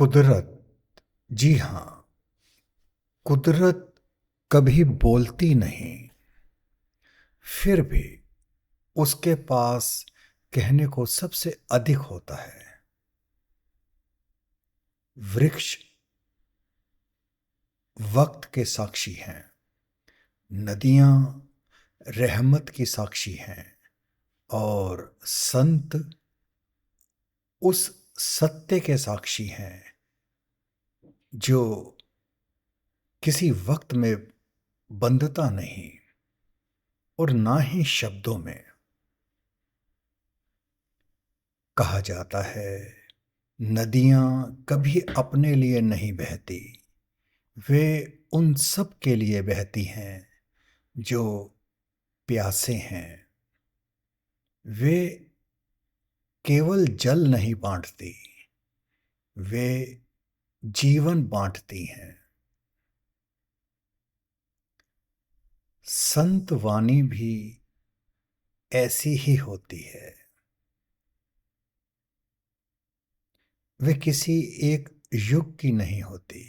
कुदरत। जी हाँ, कुदरत कभी बोलती नहीं, फिर भी उसके पास कहने को सबसे अधिक होता है। वृक्ष वक्त के साक्षी हैं, नदियां रहमत की साक्षी हैं और संत उस सत्य के साक्षी हैं जो किसी वक्त में बंधता नहीं और ना ही शब्दों में। कहा जाता है नदियां कभी अपने लिए नहीं बहती, वे उन सब के लिए बहती हैं जो प्यासे हैं। वे केवल जल नहीं बांटती, वे जीवन बांटती हैं। संत वाणी भी ऐसी ही होती है। वे किसी एक युग की नहीं होती।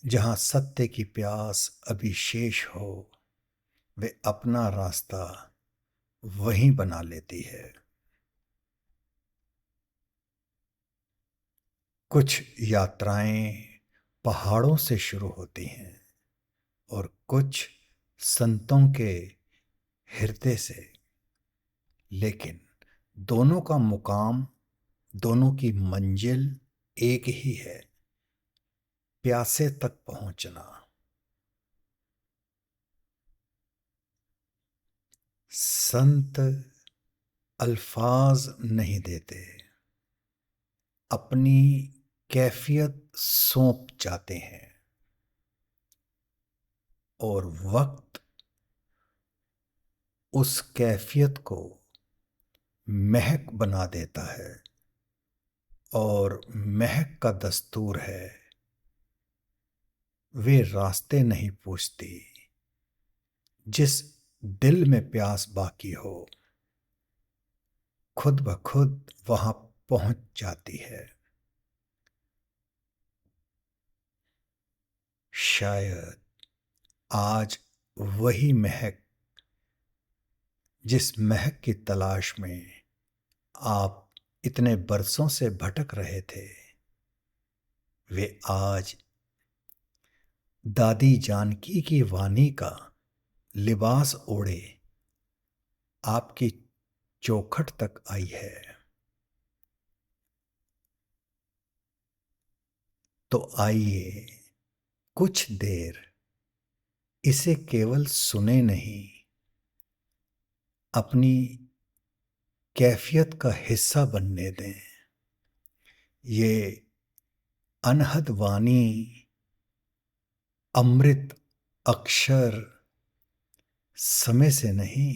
जहां सत्य की प्यास अभी शेष हो, वे अपना रास्ता वहीं बना लेती है। कुछ यात्राएं पहाड़ों से शुरू होती हैं और कुछ संतों के हृदय से, लेकिन दोनों का मुकाम, दोनों की मंजिल एक ही है, प्यासे तक पहुंचना। संत अल्फाज नहीं देते, अपनी कैफियत सौंप जाते हैं और वक्त उस कैफियत को महक बना देता है। और महक का दस्तूर है, वे रास्ते नहीं पूछती, जिस दिल में प्यास बाकी हो खुद ब खुद वहां पहुंच जाती है। शायद आज वही महक, जिस महक की तलाश में आप इतने बरसों से भटक रहे थे, वे आज दादी जानकी की वाणी का लिबास ओढ़े आपकी चौखट तक आई है। तो आइए कुछ देर इसे केवल सुने नहीं, अपनी कैफियत का हिस्सा बनने दें। ये अनहद वाणी अमृत अक्षर समय से नहीं,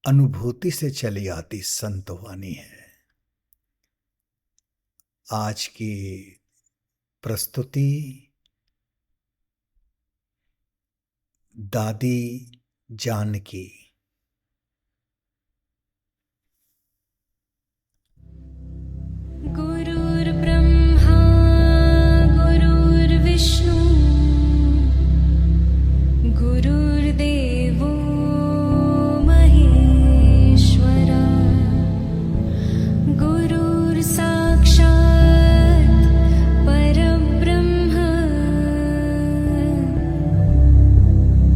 अनुभूति से चली आती संत वाणी है। आज की प्रस्तुति दादी जानकी। गुरुर्ब्रह्मा गुरुर्विष्णु गुरुर्देवो महेश्वरा गुरुर्साक्षात् परब्रह्म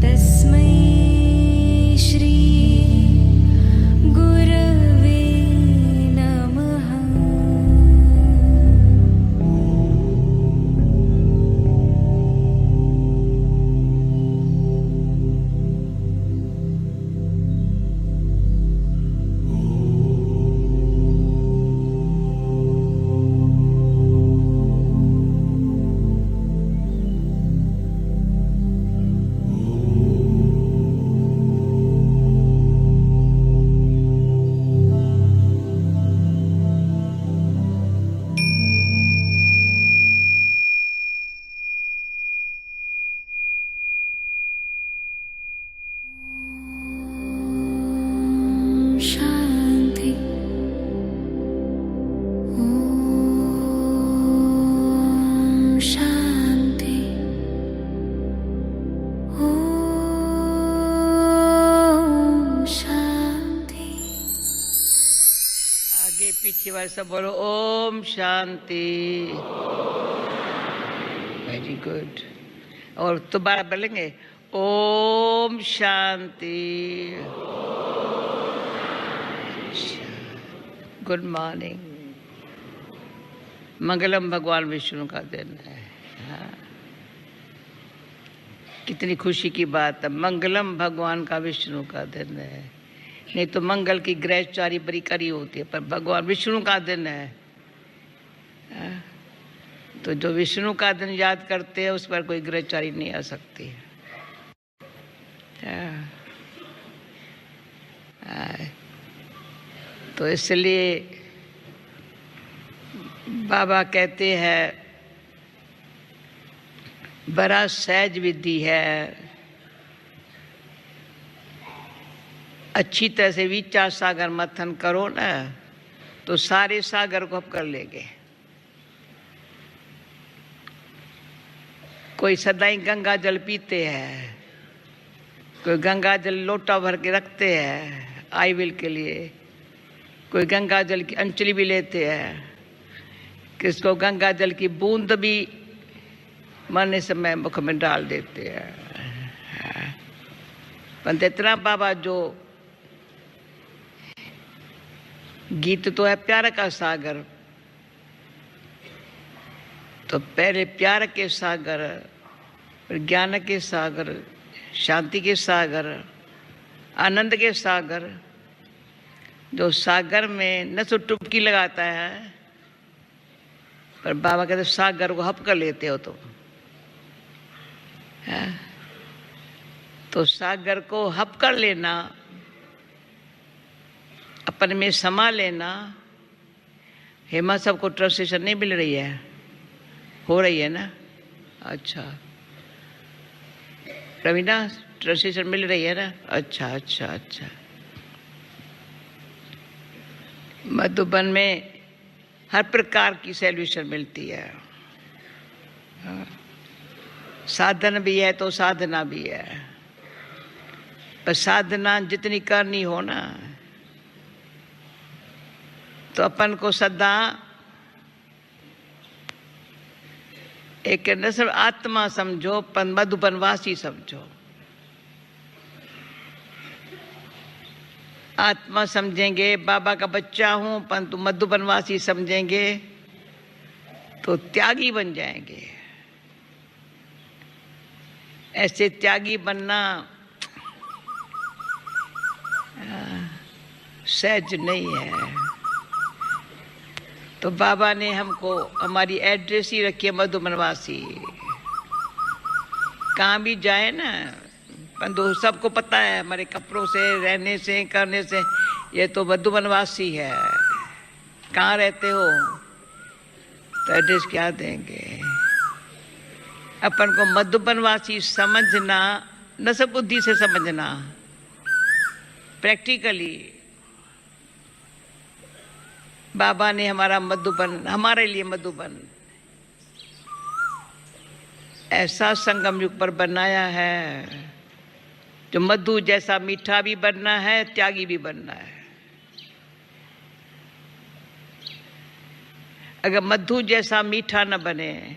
तस्मै श्री सब बोलो ओम शांति। Very good. और दोबारा बोलेंगे ओम शांति। Good morning. मंगलम भगवान विष्णु का दिन है। हाँ। कितनी खुशी की बात है, मंगलम भगवान का विष्णु का दिन है। नहीं तो मंगल की ग्रहचारी बड़ी करी होती है, पर भगवान विष्णु का दिन है। हाँ। तो जो विष्णु का दिन याद करते हैं उस पर कोई ग्रहचारी नहीं आ सकती है। हाँ। हाँ। तो इसलिए बाबा कहते हैं बड़ा सहज विधि है, अच्छी तरह से विचार सागर मंथन करो ना तो सारे सागर को आप कर लेंगे। कोई सदाई गंगा जल पीते हैं, कोई गंगा जल लोटा भर के रखते हैं आई विल के लिए, कोई गंगा जल की अंजलि भी लेते हैं, किसको गंगा जल की बूंद भी मरने समय मुख में डाल देते हैं। पर इतना बाबा जो गीत तो है प्यार का सागर, तो पहले प्यार के सागर, फिर ज्ञान के सागर, शांति के सागर, आनंद के सागर। जो सागर में न तो टुपकी लगाता है, पर बाबा कहते सागर को हप कर लेते हो तुम। तो सागर को हप कर लेना, अपन में समा लेना। हेमा सबको ट्रांसलेशन नहीं मिल रही है? हो रही है ना? अच्छा रवीना, ट्रांसलेशन मिल रही है ना? अच्छा अच्छा अच्छा। मधुबन में हर प्रकार की सॉल्यूशन मिलती है। साधन भी है तो साधना भी है, पर साधना जितनी करनी हो ना तो अपन को सदा एक न सिर्फ आत्मा समझो, पर मधुबनवासी समझो। आत्मा समझेंगे बाबा का बच्चा हूं, परंतु मधुबनवासी समझेंगे तो त्यागी बन जाएंगे। ऐसे त्यागी बनना सहज नहीं है। तो बाबा ने हमको हमारी एड्रेस ही रखी है मधुबनवासी। कहाँ भी जाए ना, परंतु सबको पता है हमारे कपड़ों से, रहने से, करने से, ये तो मधुबनवासी है। कहाँ रहते हो? तो एड्रेस क्या देंगे? अपन को मधुबनवासी समझना, न सब बुद्धि से समझना, प्रैक्टिकली। बाबा ने हमारा मधुबन, हमारे लिए मधुबन ऐसा संगम युग पर बनाया है जो मधु जैसा मीठा भी बनना है, त्यागी भी बनना है। अगर मधु जैसा मीठा न बने,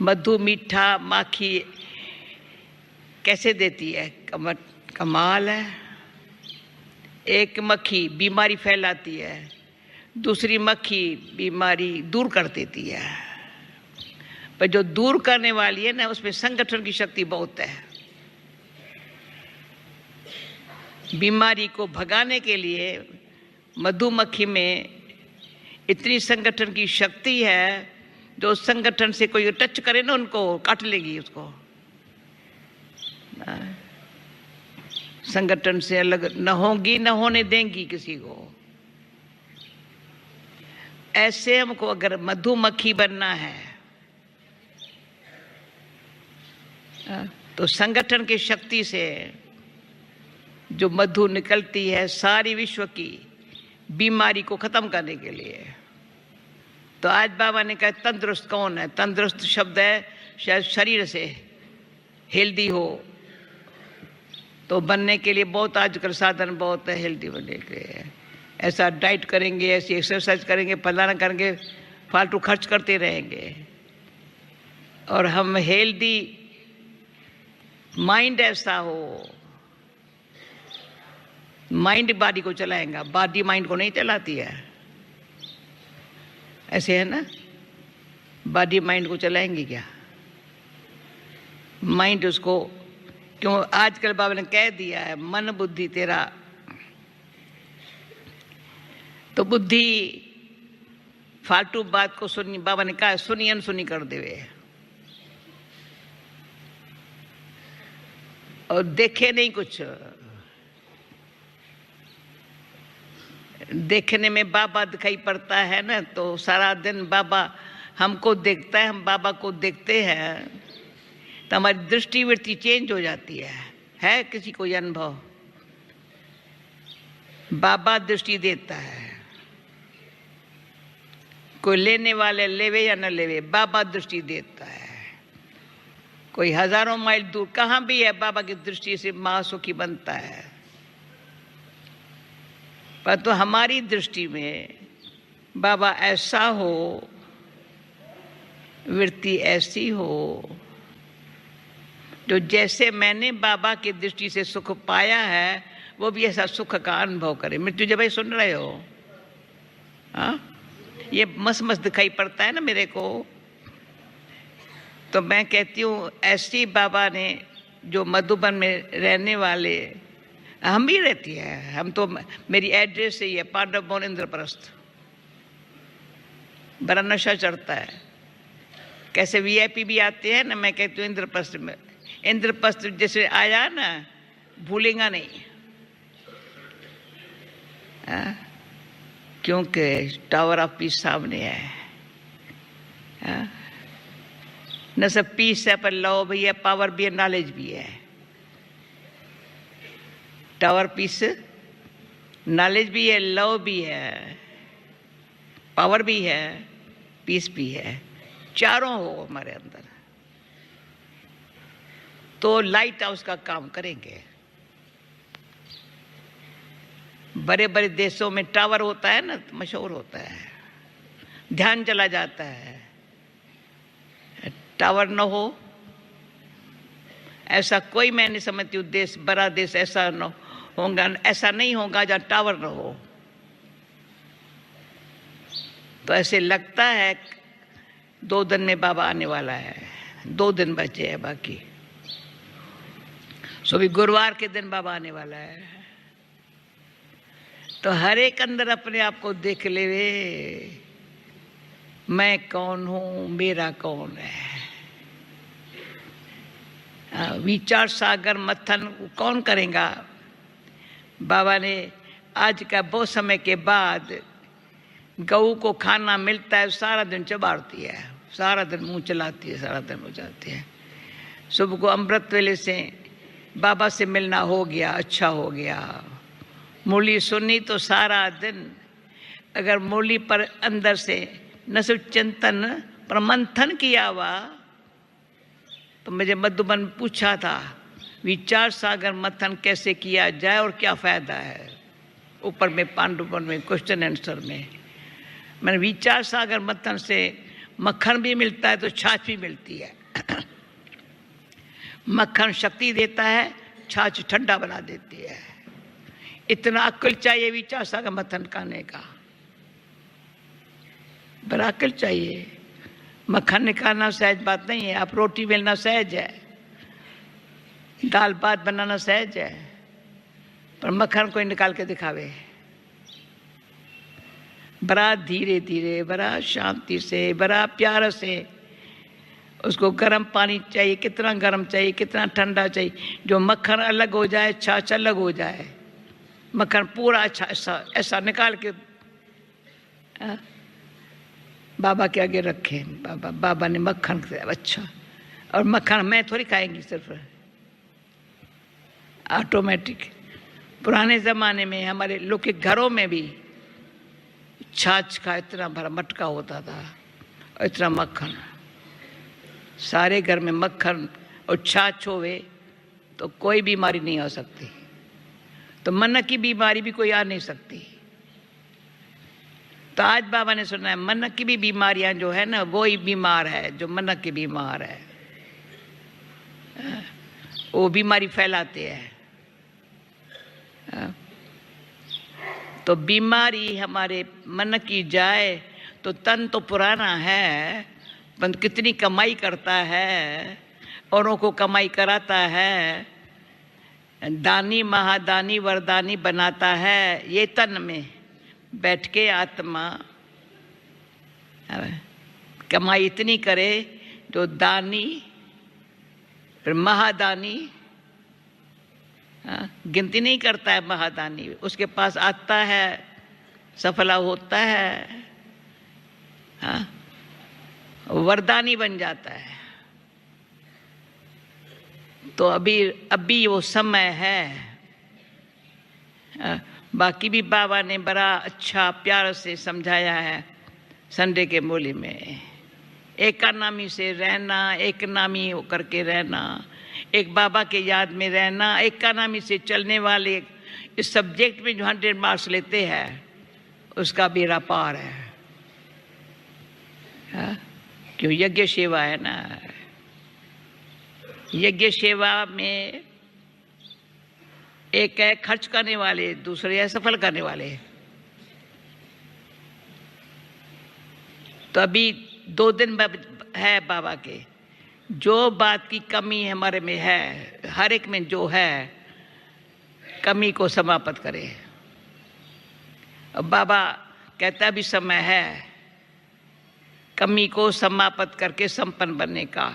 मधु मीठा माखी कैसे देती है? कमाल है। एक मक्खी बीमारी फैलाती है, दूसरी मक्खी बीमारी दूर कर देती है। पर जो दूर करने वाली है ना, उसमें संगठन की शक्ति बहुत है। बीमारी को भगाने के लिए मधुमक्खी में इतनी संगठन की शक्ति है, जो संगठन से कोई टच करे ना उनको काट लेगी उसको। संगठन से अलग न होंगी, न होने देंगी किसी को। ऐसे हमको अगर मधुमक्खी बनना है तो संगठन की शक्ति से जो मधु निकलती है सारी विश्व की बीमारी को खत्म करने के लिए। तो आज बाबा ने कहा तंदुरुस्त कौन है? तंदुरुस्त शब्द है शायद शरीर से हेल्दी हो, तो बनने के लिए बहुत आजकल साधन बहुत है हेल्दी बनने के लिए। ऐसा डाइट करेंगे, ऐसी एक्सरसाइज करेंगे, फलाना करेंगे, फालतू खर्च करते रहेंगे। और हम हेल्दी माइंड ऐसा हो, माइंड बॉडी को चलाएगा, बॉडी माइंड को नहीं चलाती है। ऐसे है ना, बॉडी माइंड को चलाएंगी क्या? माइंड उसको, क्यों आजकल बाबा ने कह दिया है मन बुद्धि तेरा, तो बुद्धि फालतू बात को सुनी, बाबा ने कहा सुनी अनसुनी कर देवे और देखे नहीं कुछ। देखने में बाबा दिखाई पड़ता है ना, तो सारा दिन बाबा हमको देखता है, हम बाबा को देखते हैं, तो हमारी दृष्टि वृत्ति चेंज हो जाती है किसी को ये अनुभव? बाबा दृष्टि देता है, कोई लेने वाले लेवे या न लेवे, बाबा दृष्टि देता है। कोई हजारों माइल दूर कहाँ भी है, बाबा की दृष्टि से महासुखी बनता है। पर तो हमारी दृष्टि में बाबा ऐसा हो, वृत्ति ऐसी हो, जो जैसे मैंने बाबा की दृष्टि से सुख पाया है वो भी ऐसा सुख का अनुभव करे। मृत्यु जब भाई सुन रहे हो, हाँ, ये मस्त मस्त दिखाई पड़ता है ना मेरे को, तो मैं कहती हूँ ऐसी बाबा ने, जो मधुबन में रहने वाले, हम भी रहती है, हम तो, मेरी एड्रेस ही है पांडव भवन इंद्रप्रस्थ। बड़ा नशा चढ़ता है, कैसे वीआईपी भी आते हैं ना, मैं कहती हूँ इंद्रप्रस्थ में, इंद्रप्रस्थ जैसे आया ना भूलेगा नहीं, क्योंकि टावर ऑफ पीस सामने है। न सब पीस है पर लव भी है, पावर भी है, नॉलेज भी है। टावर पीस, नॉलेज भी है, लव भी है, पावर भी है, पीस भी है, चारों हो हमारे अंदर, तो लाइट हाउस का काम करेंगे। बड़े बड़े देशों में टावर होता है ना, तो मशहूर होता है, ध्यान चला जाता है। टावर न हो ऐसा कोई, मैं नहीं समझती हूँ देश, बड़ा देश ऐसा न होगा, ऐसा नहीं होगा जहाँ टावर न हो। तो ऐसे लगता है 2 दिन में बाबा आने वाला है, 2 दिन बचे हैं बाकी, सो भी गुरुवार के दिन बाबा आने वाला है। तो हर एक अंदर अपने आप को देख ले, वे मैं कौन हूं, मेरा कौन है। विचार सागर मंथन कौन करेगा? बाबा ने आज का बहुत समय के बाद, गऊ को खाना मिलता है, सारा दिन चबाड़ती है, सारा दिन मुंह चलाती है, सारा दिन मुंह चलाती है। सुबह को अमृत वेले से बाबा से मिलना हो गया, अच्छा हो गया। मुरली सुनी तो सारा दिन, अगर मुरली पर अंदर से न सिर्फ चिंतन पर मंथन किया हुआ, तो मुझे मधुबन पूछा था विचार सागर मंथन कैसे किया जाए और क्या फायदा है, ऊपर में पांडुवन में क्वेश्चन आंसर में। मैंने विचार सागर मंथन से मक्खन भी मिलता है तो छाछ भी मिलती है। मक्खन शक्ति देता है, छाछ ठंडा बना देती है। इतना अक्ल चाहिए विचार सागर मंथन करने का, बड़ा अक्ल चाहिए। मक्खन निकालना सहज बात नहीं है, आप रोटी बेलना सहज है, दाल भात बनाना सहज है, पर मक्खन कोई निकाल के दिखावे, बड़ा धीरे धीरे, बड़ा शांति से, बड़ा प्यार से उसको गर्म पानी चाहिए, कितना गर्म चाहिए, कितना ठंडा चाहिए, जो मक्खन अलग हो जाए, छाछ अलग हो जाए। मक्खन पूरा अच्छा ऐसा निकाल के बाबा के आगे रखे। बाबा ने मक्खन अच्छा, और मक्खन मैं थोड़ी खाएंगी सिर्फ, ऑटोमेटिक। पुराने ज़माने में हमारे लोग के घरों में भी छाछ का इतना बड़ा मटका होता था, और इतना मक्खन, सारे घर में मक्खन और छाछ होवे तो कोई बीमारी नहीं आ सकती, तो मन की बीमारी भी कोई आ नहीं सकती। तो आज बाबा ने सुना है मन की भी बीमारियां जो है ना, वो ही बीमार है जो मन की बीमार है, वो बीमारी फैलाते हैं। तो बीमारी हमारे मन की जाए तो तन तो पुराना है, पर कितनी कमाई करता है, औरों को कमाई कराता है, दानी महादानी वरदानी बनाता है, ये तन में बैठ के आत्मा कमाई इतनी करे जो दानी फिर महादानी, गिनती नहीं करता है महादानी, उसके पास आता है, सफला होता है, वरदानी बन जाता है। तो अभी वो समय है। बाकी भी बाबा ने बड़ा अच्छा प्यार से समझाया है संडे के मूल्य में। एकानामी से रहना, एक नामी होकर के रहना, एक बाबा के याद में रहना, एकानामी से चलने वाले इस सब्जेक्ट में जो 100 मार्क्स लेते हैं उसका बेड़ा पार है। क्यों? यज्ञ सेवा है ना। यज्ञ सेवा में एक है खर्च करने वाले, दूसरे है सफल करने वाले। तो अभी 2 दिन है बाबा के, जो बात की कमी हमारे में है, हर एक में जो है कमी को समाप्त करे। अब बाबा कहता है अभी समय है कमी को समाप्त करके संपन्न बनने का।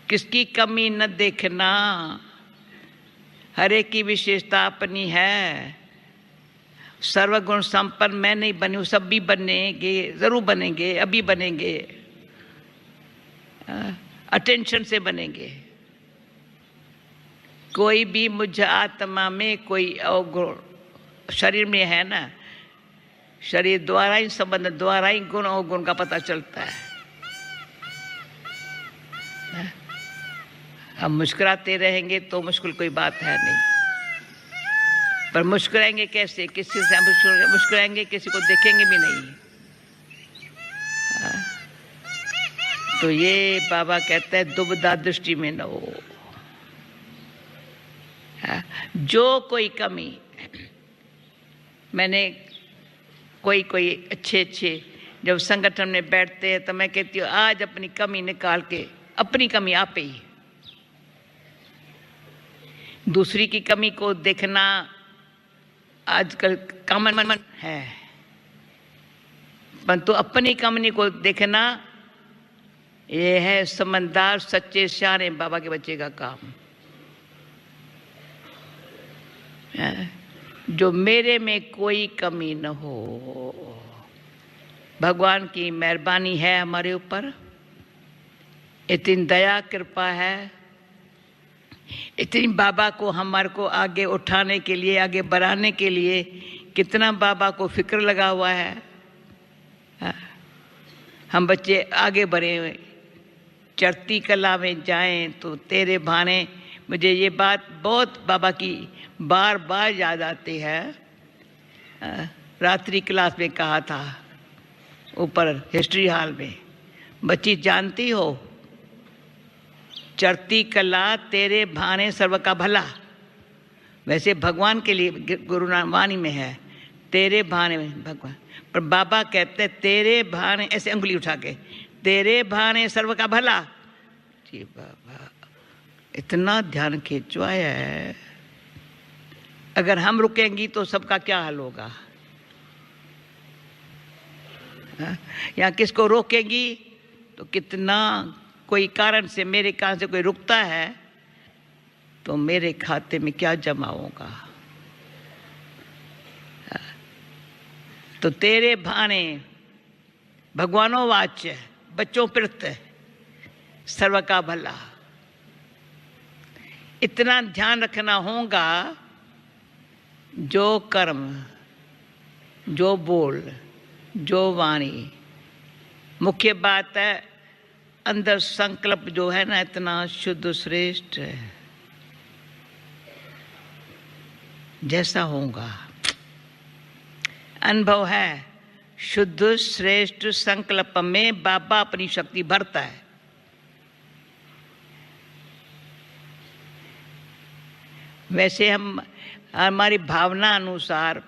किसकी कमी न देखना, हर एक की विशेषता अपनी है। सर्वगुण संपन्न मैं नहीं बनी हूँ, सब भी बनेंगे, जरूर बनेंगे, अभी बनेंगे, अटेंशन से बनेंगे। कोई भी मुझ आत्मा में कोई अवगुण शरीर में है ना, शरीर द्वारा ही संबंध द्वारा ही गुण अवगुण का पता चलता है। हम मुस्कुराते रहेंगे तो मुश्किल कोई बात है नहीं, पर मुस्कुराएंगे कैसे? किसी से मुस्कुराएंगे, किसी को देखेंगे भी नहीं। तो ये बाबा कहते हैं दुविधा दृष्टि में न हो। जो कोई कमी, मैंने कोई अच्छे जब संगठन में बैठते हैं तो मैं कहती हूँ आज अपनी कमी निकाल के, अपनी कमी आप ही, दूसरी की कमी को देखना आजकल कॉमन है, परंतु अपनी कमी को देखना ये है समझदार सच्चे सियाने बाबा के बच्चे का काम। जो मेरे में कोई कमी न हो। भगवान की मेहरबानी है हमारे ऊपर, इतनी दया कृपा है, इतनी बाबा को हमारे को आगे उठाने के लिए, आगे बढ़ाने के लिए कितना बाबा को फिक्र लगा हुआ है। हम बच्चे आगे बढ़े, चढ़ती कला में जाएं तो तेरे भाने। मुझे ये बात बहुत बाबा की बार बार याद आती है। रात्रि क्लास में कहा था ऊपर हिस्ट्री हॉल में, बच्ची जानती हो चढ़ती कला तेरे भाने सर्व का भला। वैसे भगवान के लिए गुरु वाणी में है तेरे भाने में भगवान, पर बाबा कहते तेरे भाने, ऐसे अंगुली उठा के, तेरे भाने सर्व का भला। जी बाबा इतना ध्यान खिंचवाया है, अगर हम रुकेंगी तो सबका क्या हाल होगा। या किसको रोकेंगी तो कितना, कोई कारण से मेरे कारण से कोई रुकता है तो मेरे खाते में क्या जमा होगा। तो तेरे भाने भगवानों वाच्य, बच्चों प्रत्य सर्व का भला। इतना ध्यान रखना होगा, जो कर्म, जो बोल, जो वाणी, मुख्य बात है अंदर संकल्प जो है ना इतना शुद्ध श्रेष्ठ है। जैसा होगा अनुभव है, शुद्ध श्रेष्ठ संकल्प में बाबा अपनी शक्ति भरता है। वैसे हम हमारी भावना अनुसार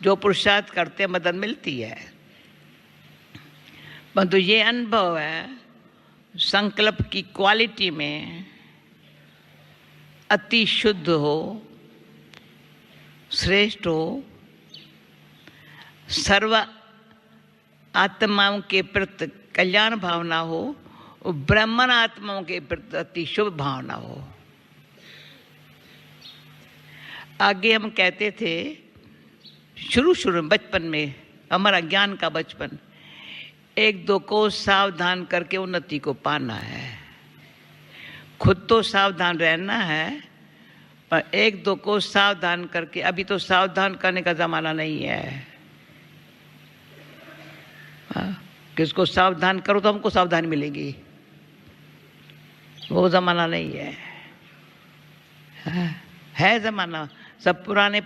जो पुरुषार्थ करते हैं मदद मिलती है, परंतु ये अनुभव है संकल्प की क्वालिटी में अति शुद्ध हो, श्रेष्ठ हो, सर्व आत्माओं के प्रति कल्याण भावना हो, ब्राह्मण आत्माओं के प्रति अति शुभ भावना हो। आगे हम कहते थे शुरू में बचपन में, हमारा ज्ञान का बचपन, एक दो को सावधान करके उन्नति को पाना है। खुद तो सावधान रहना है, पर एक दो को सावधान करके, अभी तो सावधान करने का ज़माना नहीं है। किसको सावधान करो तो हमको सावधान मिलेगी, वो ज़माना नहीं है। है ज़माना, सब पुराने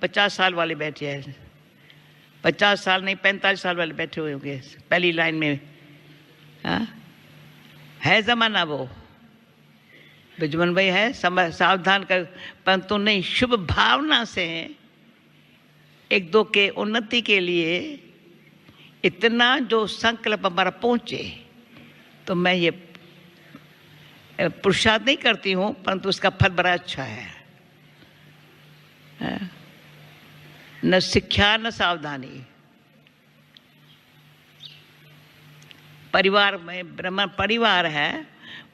50 साल वाले बैठे हैं, 50 साल नहीं 45 साल वाले बैठे हुए होंगे पहली लाइन में। है ज़माना वो, बिजमन भाई है सावधान कर, परंतु नहीं, शुभ भावना से एक दो के उन्नति के लिए इतना जो संकल्प हमारा पहुँचे, तो मैं ये पुरुषार्थ नहीं करती हूँ, परंतु उसका फल बड़ा अच्छा है। न शिक्षा न सावधानी। परिवार में ब्रह्म परिवार है,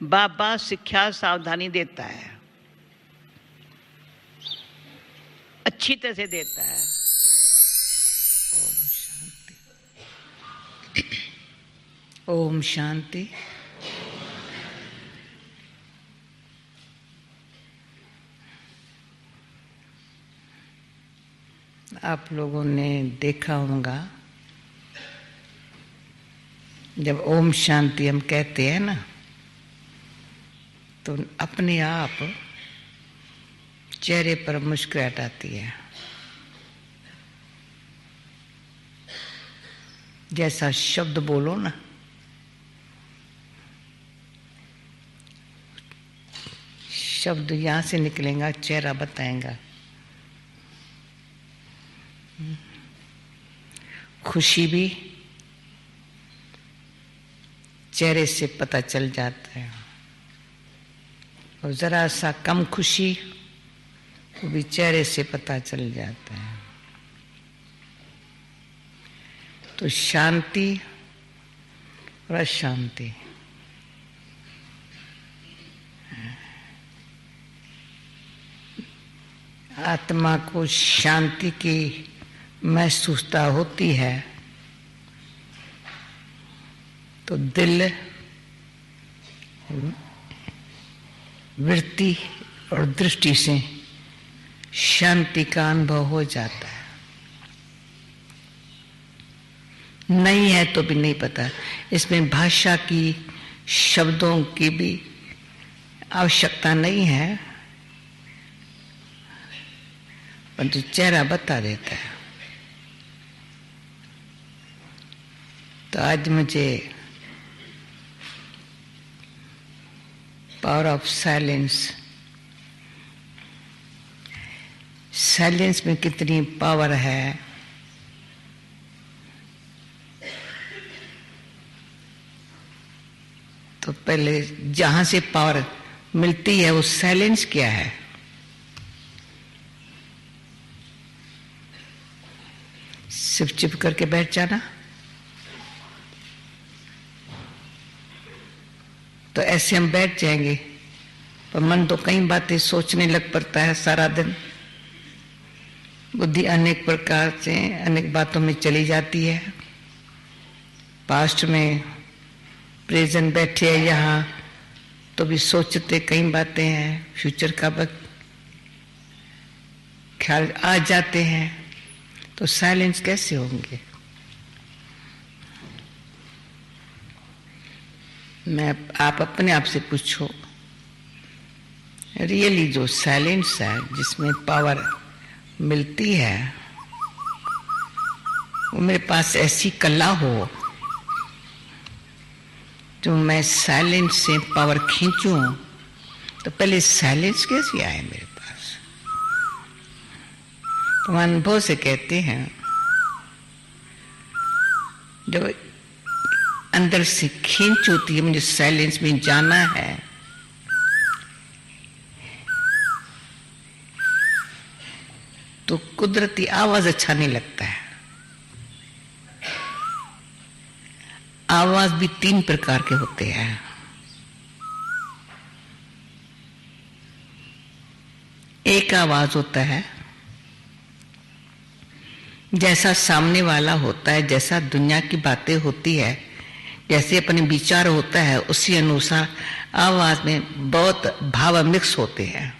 बाबा शिक्षा सावधानी देता है, अच्छी तरह से देता है। ओम शांति। आप लोगों ने देखा होगा जब ओम शांति हम कहते हैं ना, तो अपने आप चेहरे पर मुस्कुराहट आती है। जैसा शब्द बोलो ना, शब्द यहाँ से निकलेगा, चेहरा बताएगा। खुशी भी चेहरे से पता चल जाता है, और जरा सा कम खुशी वो भी चेहरे से पता चल जाता है। तो शांति और अशांति, आत्मा को शांति की महसूसता होती है तो दिल, वृत्ति और दृष्टि से शांति का अनुभव हो जाता है। नहीं है तो भी नहीं पता, इसमें भाषा की, शब्दों की भी आवश्यकता नहीं है, परंतु चेहरा बता देता है। तो आज मुझे पावर ऑफ साइलेंस, साइलेंस में कितनी पावर है, तो पहले जहां से पावर मिलती है वो साइलेंस क्या है। सिर्फ चुप करके बैठ जाना, तो ऐसे हम बैठ जाएंगे, पर मन तो कई बातें सोचने लग पड़ता है सारा दिन। बुद्धि अनेक प्रकार से अनेक बातों में चली जाती है। पास्ट में, प्रेजेंट बैठे हैं यहाँ तो भी सोचते कई बातें हैं, फ्यूचर का वक्त ख्याल आ जाते हैं, तो साइलेंस कैसे होंगे। आप अपने आप से पूछो, रियली जो साइलेंस है, जिसमें पावर मिलती है, वो मेरे पास ऐसी कला हो जो मैं साइलेंस से पावर खींचूं, तो पहले साइलेंस कैसे आए मेरे पास? तो अनुभव से कहते हैं, जब अंदर से खींच होती है मुझे साइलेंस में जाना है, तो कुदरती आवाज अच्छा नहीं लगता है। आवाज भी 3 प्रकार के होते हैं। एक आवाज होता है जैसा सामने वाला होता है, जैसा दुनिया की बातें होती है, जैसे अपने विचार होता है, उसी अनुसार आवाज में बहुत भाव मिक्स होते हैं।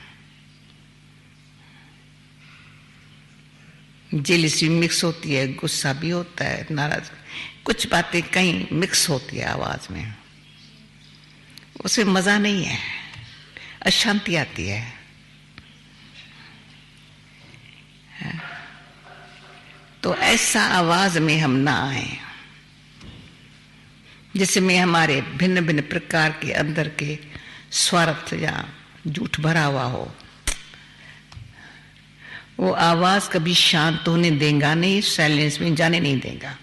जेलसी मिक्स होती है, गुस्सा भी होता है, नाराज, कुछ बातें कहीं मिक्स होती है आवाज में, उसे मजा नहीं है, अशांति आती है। तो ऐसा आवाज में हम ना आए जिसमें हमारे भिन्न भिन्न प्रकार के अंदर के स्वार्थ या झूठ भरा हुआ हो। वो आवाज कभी शांत होने देगा नहीं, साइलेंस में जाने नहीं देगा।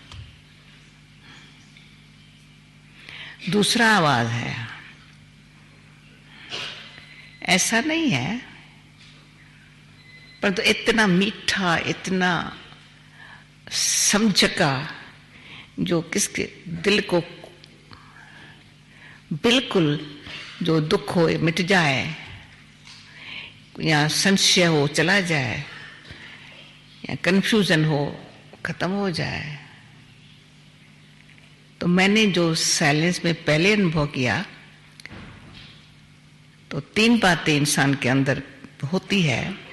दूसरा आवाज है, ऐसा नहीं है परंतु इतना मीठा, इतना समझका, जो किसके दिल को बिल्कुल, जो दुख हो मिट जाए, या संशय हो चला जाए, या कंफ्यूजन हो खत्म हो जाए। तो मैंने जो साइलेंस में पहले अनुभव किया, तो 3 बातें इंसान के अंदर होती है,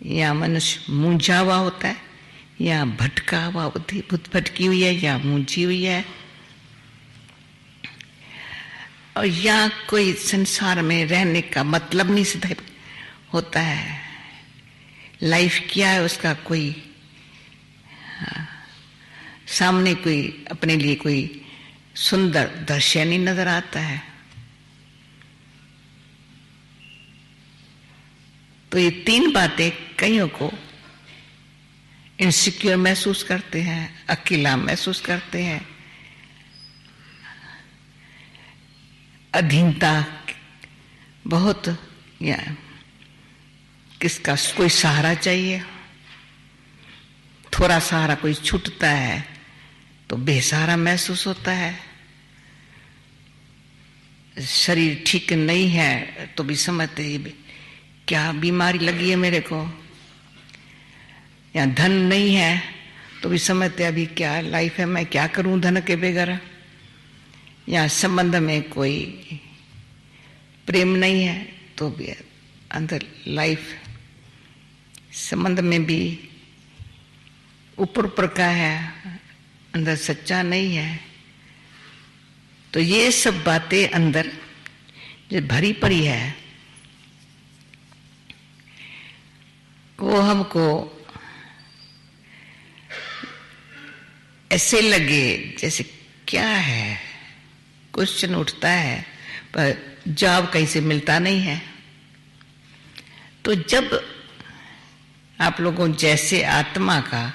या मनुष्य मूंझा हुआ होता है, या भटका हुआ बुद्धि भटकी हुई है, या मूंझी हुई है, और या कोई संसार में रहने का मतलब नहीं सिद्ध होता है। लाइफ क्या है उसका कोई सामने कोई अपने लिए कोई सुंदर दृश्य नहीं नजर आता है। तो ये 3 बातें कईयों को इनसिक्योर महसूस करते हैं, अकेला महसूस करते हैं, अधीनता बहुत, या किसका कोई सहारा चाहिए, थोड़ा सहारा कोई छूटता है तो बेसहारा महसूस होता है, शरीर ठीक नहीं है तो भी समझते हैं क्या बीमारी लगी है मेरे को, या धन नहीं है तो भी समझते अभी क्या लाइफ है, मैं क्या करूं धन के बगैर, या संबंध में कोई प्रेम नहीं है तो भी अंदर लाइफ संबंध में भी ऊपर ऊपर का है, अंदर सच्चा नहीं है। तो ये सब बातें अंदर जो भरी पड़ी है, वो हमको ऐसे लगे जैसे क्या है, क्वेश्चन उठता है पर जवाब कहीं से मिलता नहीं है। तो जब आप लोगों जैसे आत्मा का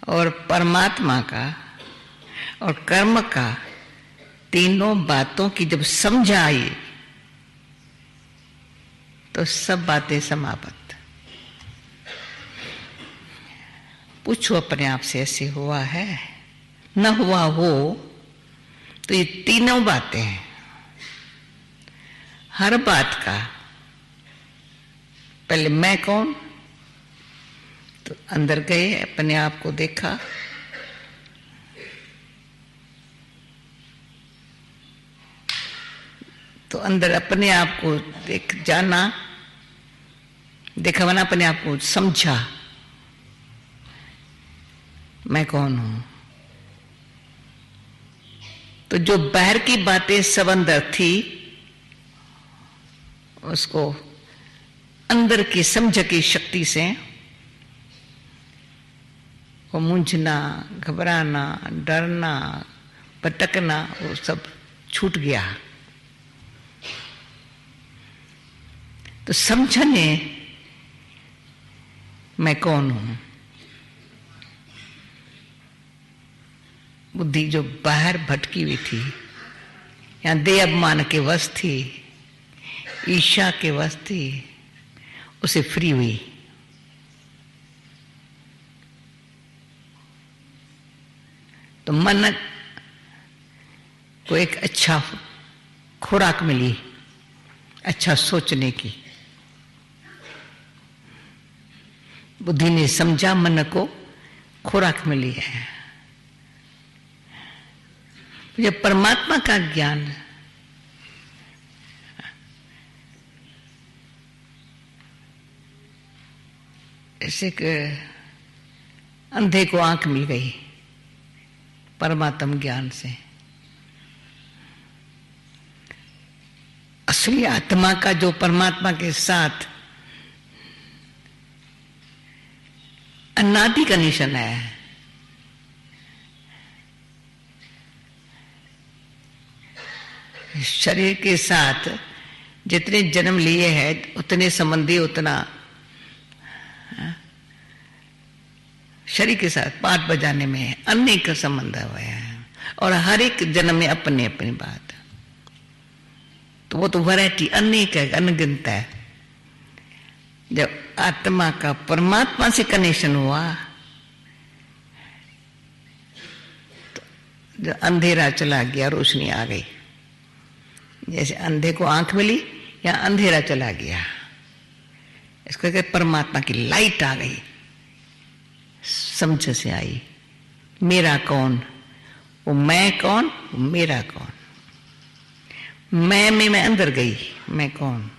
और परमात्मा का और कर्म का तीनों बातों की जब समझ आई, तो सब बातें समाप्त। पूछो अपने आप से, ऐसे हुआ है? न हुआ हो तो ये तीनों बातें हैं, हर बात का पहले मैं कौन, तो अंदर गए, अपने आप को देखा, तो अंदर अपने आप को देख जाना, देखा बना, अपने आप को समझा मैं कौन हूं। तो जो बाहर की बातें सब अंदर थी उसको अंदर की समझ की शक्ति से वो मूंझना, घबराना, डरना, भटकना, वो सब छूट गया। तो समझने मैं कौन हूं। बुद्धि जो बाहर भटकी हुई थी, यहां देह अभिमान के वश थी, ईर्ष्या के वश थी, उसे फ्री हुई। तो मन को एक अच्छा खुराक मिली, अच्छा सोचने की। बुद्धि ने समझा, मन को खुराक मिली है। जब परमात्मा का ज्ञान ऐसे कि अंधे को आंख मिल गई परमात्म ज्ञान से। असली आत्मा का जो परमात्मा के साथ अनादि कनेक्शन है, शरीर के साथ जितने जन्म लिए हैं उतने संबंधी, उतना शरीर के साथ पाठ बजाने में अनेक संबंध हुए हैं, और हर एक जन्म में अपनी अपनी बात। तो वो तो वैरायटी अनेक है, अनगिनत है। जब आत्मा का परमात्मा से कनेक्शन हुआ तो जो अंधेरा चला गया, रोशनी आ गई। जैसे अंधे को आंख मिली या अंधेरा चला गया, इसको कहते परमात्मा की लाइट आ गई, समझ से आई। मेरा कौन, वो मैं कौन, वो मेरा कौन। मैं में मैं अंदर गई, मैं कौन,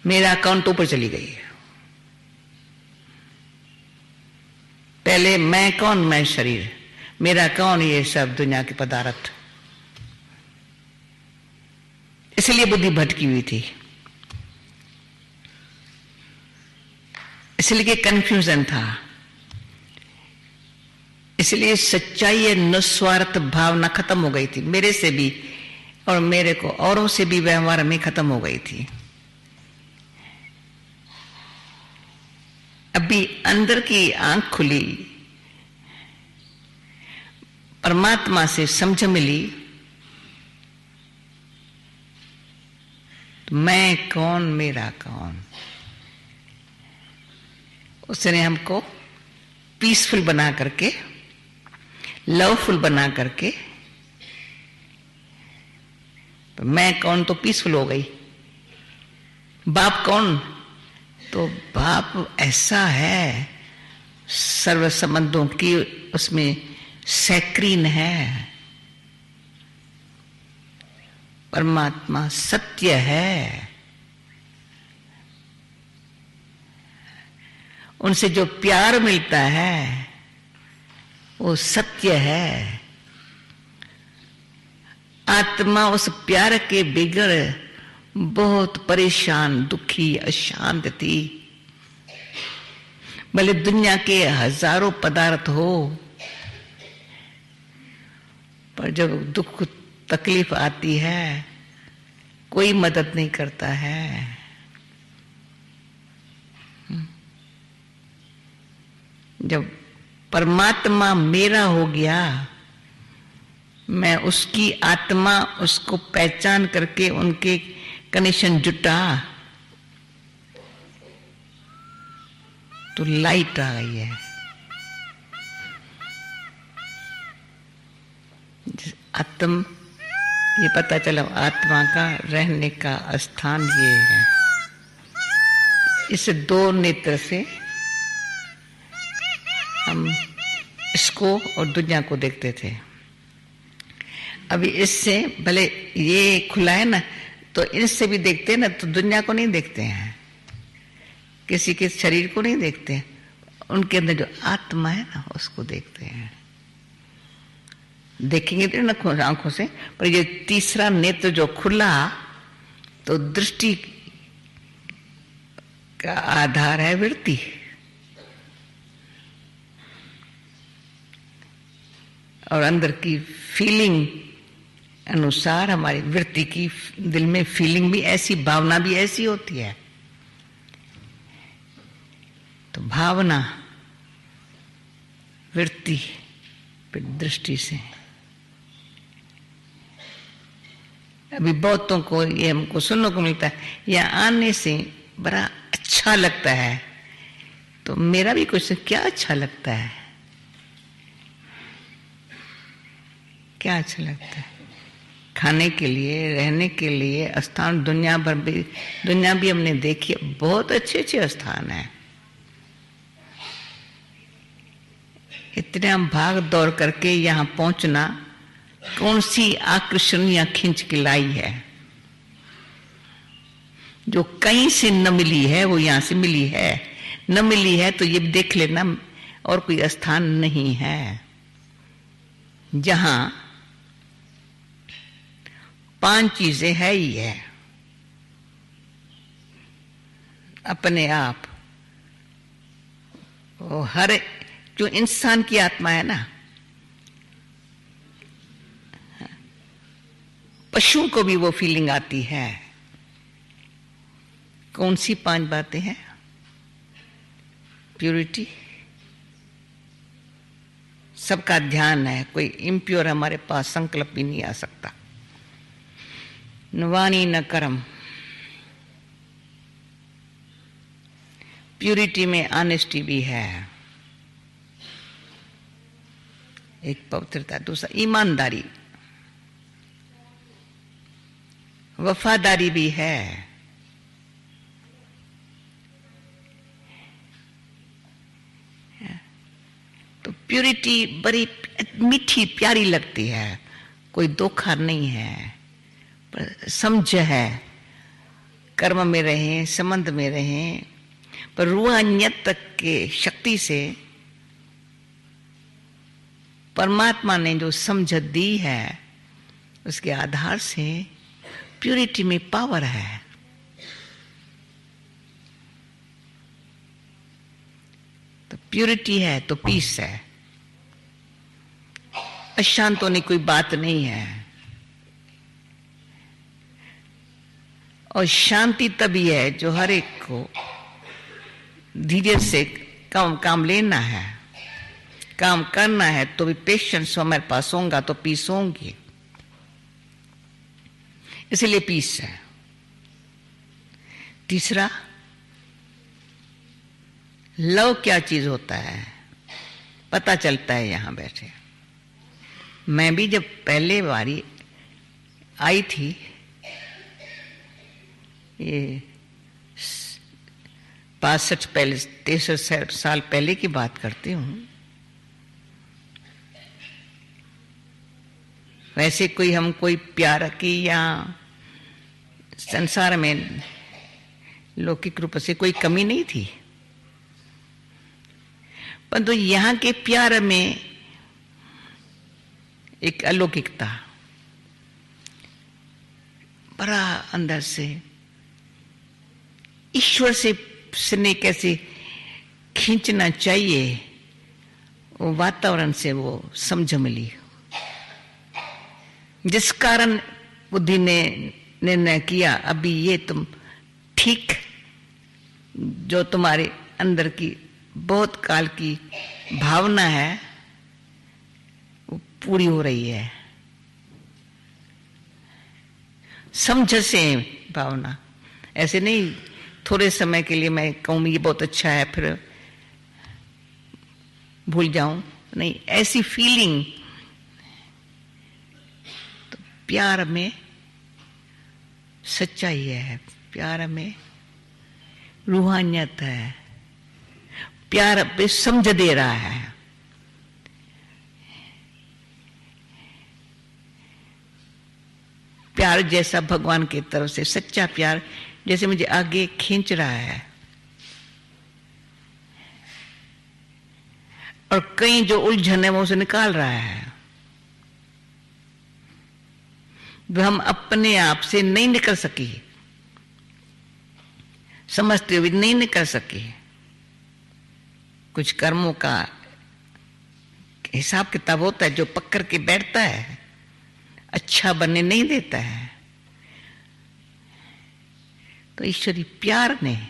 मेरा कौन तो ऊपर चली गई। पहले मैं कौन, मैं शरीर, मेरा कौन, ये सब दुनिया के पदार्थ। इसलिए बुद्धि भटकी हुई थी, इसलिए कि कंफ्यूजन था, इसलिए सच्चाई या निस्वार्थ भावना खत्म हो गई थी। मेरे से भी और मेरे को औरों से भी व्यवहार में खत्म हो गई थी। अभी अंदर की आंख खुली, परमात्मा से समझ मिली, तो मैं कौन, मेरा कौन। उसने हमको पीसफुल बना करके, लवफुल बना करके, तो मैं कौन तो पीसफुल हो गई। बाप कौन, तो बाप ऐसा है सर्व संबंधों की उसमें सैक्रीन है। परमात्मा सत्य है, उनसे जो प्यार मिलता है वो सत्य है। आत्मा उस प्यार के बिगड़ बहुत परेशान, दुखी, अशांत थी। भले दुनिया के हजारों पदार्थ हो, पर जब दुख तकलीफ आती है कोई मदद नहीं करता है। जब परमात्मा मेरा हो गया, मैं उसकी आत्मा, उसको पहचान करके उनके कनेक्शन जुटा, तो लाइट आ गई है। आत्म, ये पता चला आत्मा का रहने का स्थान ये है। इस दो नेत्र से हम इसको और दुनिया को देखते थे। अभी इससे भले ये खुला है ना, तो इनसे भी देखते हैं ना, तो दुनिया को नहीं देखते हैं, किसी के शरीर को नहीं देखते हैं, उनके अंदर जो आत्मा है ना उसको देखते हैं। देखेंगे तो ना आंखों से, पर ये तीसरा नेत्र जो खुला तो दृष्टि का आधार है वृत्ति। और अंदर की फीलिंग अनुसार हमारी वृत्ति की दिल में फीलिंग भी ऐसी, भावना भी ऐसी होती है। तो भावना वृत्ति फिर दृष्टि से। अभी बहुतों को ये हमको सुनने को मिलता है, या आने से बड़ा अच्छा लगता है। तो मेरा भी क्वेश्चन, क्या अच्छा लगता है? क्या अच्छा लगता है? खाने के लिए, रहने के लिए स्थान दुनिया भी हमने देखी, बहुत अच्छे अच्छे स्थान है। इतने हम भाग दौड़ करके यहाँ पहुंचना कौन सी आकर्षण या खींच के लाई है? जो कहीं से न मिली है वो यहाँ से मिली है। न मिली है तो ये देख लेना और कोई स्थान नहीं है जहां 5 चीजें है ही है अपने आप। वो हर जो इंसान की आत्मा है ना, पशुओं को भी वो फीलिंग आती है। कौन सी 5 बातें हैं? प्योरिटी, सबका ध्यान है, कोई इम्प्योर हमारे पास संकल्प भी नहीं आ सकता। न वाणी न कर्म। प्योरिटी में ऑनेस्टी भी है, एक पवित्रता। दूसरा ईमानदारी, वफादारी भी है। तो प्योरिटी बड़ी मीठी प्यारी लगती है, कोई धोखा नहीं है, पर समझ है। कर्म में रहें, संबंध में रहें, पर रूहानियत तक के शक्ति से परमात्मा ने जो समझ दी है उसके आधार से प्योरिटी में पावर है। तो प्योरिटी है तो पीस है। अशांत होने कोई बात नहीं है। और शांति तभी है जो हर एक को धीरे से काम लेना है, काम करना है। तो भी पेशेंस हमारे पास होगा तो पीस होंगी। इसलिए पीस है। तीसरा, लव क्या चीज होता है पता चलता है यहां बैठे। मैं भी जब पहले बारी आई थी, ये 63 साल पहले की बात करती हूं। वैसे कोई प्यार की या संसार में लौकिक रूप से कोई कमी नहीं थी, परंतु यहाँ के प्यार में एक अलौकिकता, बड़ा अंदर से ईश्वर से स्नेह कैसे खींचना चाहिए, वो वातावरण से वो समझ मिली। जिस कारण बुद्धि ने निर्णय किया, अभी ये तुम ठीक, जो तुम्हारे अंदर की बहुत काल की भावना है वो पूरी हो रही है। समझ से भावना, ऐसे नहीं थोड़े समय के लिए मैं कहूँ ये बहुत अच्छा है फिर भूल जाऊं, नहीं, ऐसी फीलिंग। तो प्यार में सच्चाई है, प्यार में रूहानियत है, प्यार पे समझ दे रहा है। प्यार जैसा भगवान की तरफ से सच्चा प्यार जैसे मुझे आगे खींच रहा है, और कहीं जो उलझन है वो उसे निकाल रहा है। वो हम अपने आप से नहीं निकल सकी, समझते हुए नहीं निकल सके। कुछ कर्मों का हिसाब किताब होता है, जो पकड़ के बैठता है अच्छा बनने नहीं देता है। तो ईश्वरी प्यार ने,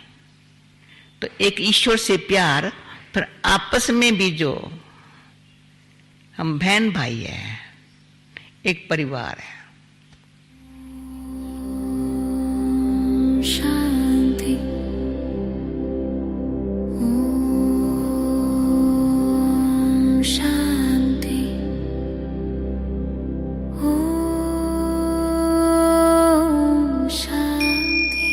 तो एक ईश्वर से प्यार, फिर आपस में भी जो हम बहन भाई है, एक परिवार है। शांति। शांति। शांति।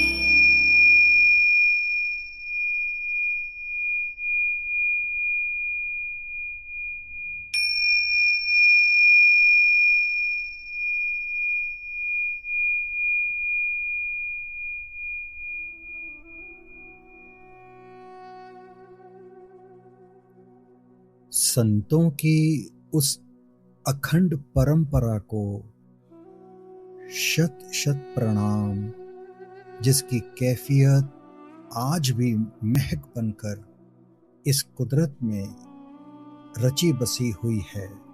संतों की उस अखंड परंपरा को शत शत प्रणाम, जिसकी कैफियत आज भी महक बनकर इस कुदरत में रची बसी हुई है।